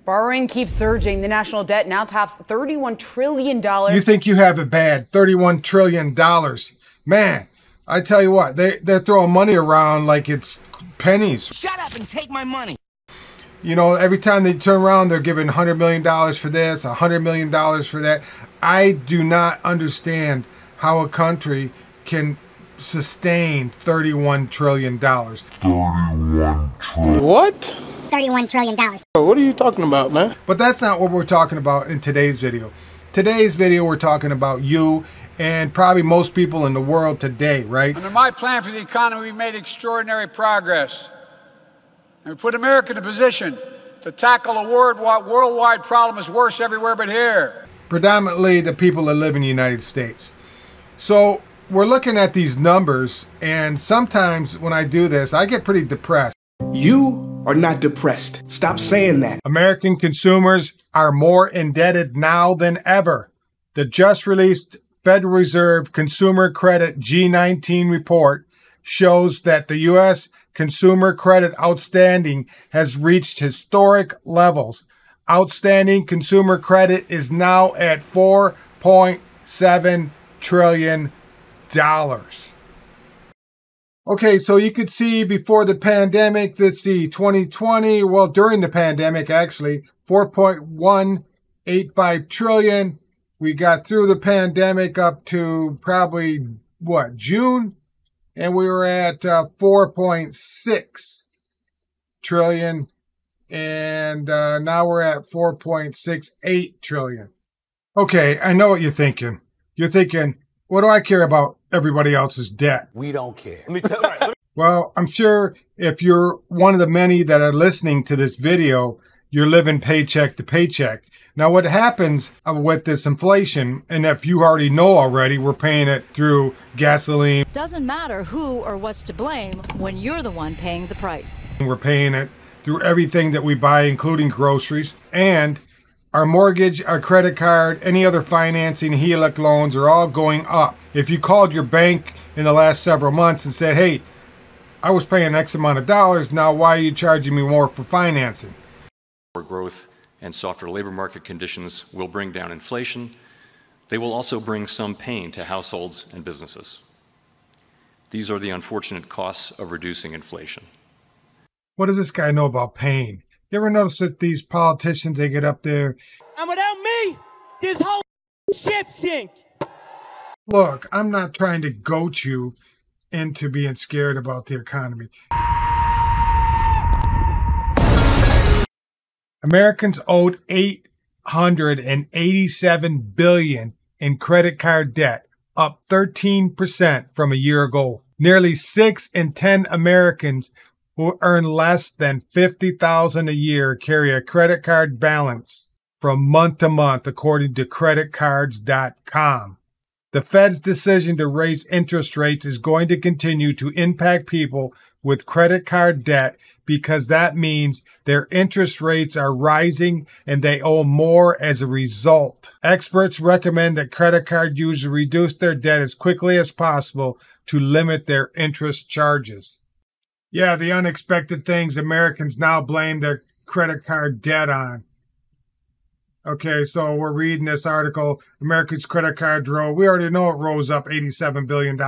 Borrowing keeps surging. The national debt now tops $31 trillion. You think you have it bad, $31 trillion. Man, I tell you what, they're throwing money around like it's pennies. Shut up and take my money. You know, every time they turn around, they're giving $100 million for this, $100 million for that. I do not understand how a country can sustain $31 trillion. What? $31 trillion. What are you talking about, man? But that's not what we're talking about in today's video. Today's video, we're talking about you and probably most people in the world today, right? Under my plan for the economy, we made extraordinary progress. And we put America in a position to tackle a worldwide problem that's worse everywhere but here. Predominantly the people that live in the United States. So we're looking at these numbers, and sometimes when I do this, I get pretty depressed. You are not depressed. Stop saying that. American consumers are more indebted now than ever. The just released Federal Reserve Consumer Credit G19 report shows that the U.S. consumer credit outstanding has reached historic levels. Outstanding consumer credit is now at $4.7 trillion. Okay, so you could see before the pandemic, let's see, 2020, well, during the pandemic, actually, 4.185 trillion. We got through the pandemic up to probably, what, June? And we were at 4.6 trillion. And now we're at 4.68 trillion. Okay, I know what you're thinking. You're thinking, what do I care about everybody else's debt? We don't care. Well, I'm sure if you're one of the many that are listening to this video, you're living paycheck to paycheck. Now, what happens with this inflation, and if you already know already, we're paying it through gasoline. Doesn't matter who or what's to blame when you're the one paying the price. We're paying it through everything that we buy, including groceries. And our mortgage, our credit card, any other financing, HELOC loans are all going up. If you called your bank in the last several months and said, hey, I was paying X amount of dollars, now why are you charging me more for financing? Growth and softer labor market conditions will bring down inflation. They will also bring some pain to households and businesses. These are the unfortunate costs of reducing inflation. What does this guy know about pain? You ever notice that these politicians, they get up there? And without me, this whole ship sink. Look, I'm not trying to goat you into being scared about the economy. Americans owed $887 billion in credit card debt, up 13% from a year ago. Nearly 6 in 10 Americans who earn less than $50,000 a year carry a credit card balance from month to month, according to creditcards.com. The Fed's decision to raise interest rates is going to continue to impact people with credit card debt because that means their interest rates are rising and they owe more as a result. Experts recommend that credit card users reduce their debt as quickly as possible to limit their interest charges. Yeah, the unexpected things Americans now blame their credit card debt on. Okay, so we're reading this article, America's credit card rose. We already know it rose up $87 billion.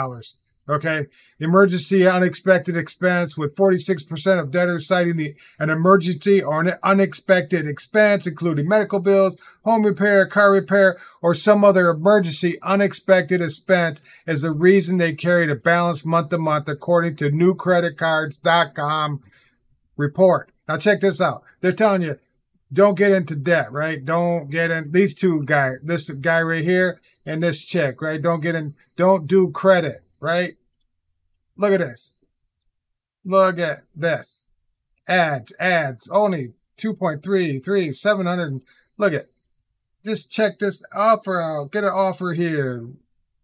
Okay, emergency unexpected expense, with 46% of debtors citing an emergency or an unexpected expense, including medical bills, home repair, car repair, or some other emergency unexpected expense as the reason they carried a balance month to month, according to newcreditcards.com report. Now check this out. They're telling you, don't get into debt, right? Don't get in. These two guys, this guy right here and this chick, right? Don't get in. Don't do credit, right? Look at this. Look at this. Ads. Only 2.33, 700. Look at. Just check this offer out. Get an offer here.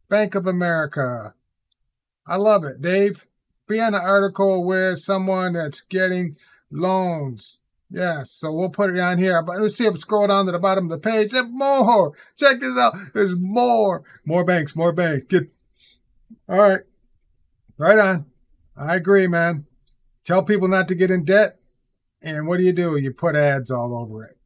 Bank of America. I love it, Dave. Be on an article with someone that's getting loans. Yes, so we'll put it on here. But let's see if we scroll down to the bottom of the page. There's more. Check this out. There's more. More banks. Get. All right. Right on. I agree, man. Tell people not to get in debt. And what do? You put ads all over it.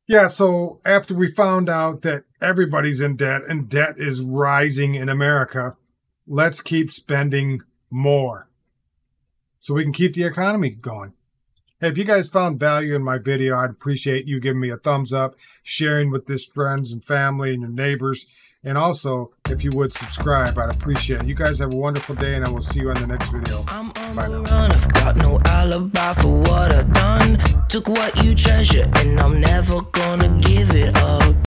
Yeah, so after we found out that everybody's in debt and debt is rising in America, let's keep spending more so we can keep the economy going. Hey, if you guys found value in my video, I'd appreciate you giving me a thumbs up, sharing with this friends and family and your neighbors. And also, if you would subscribe, I'd appreciate it. You guys have a wonderful day, and I will see you on the next video. I'm on Bye the now. run, I've got no alibi for what I've done. Took what you treasure, and I'm never gonna give it up.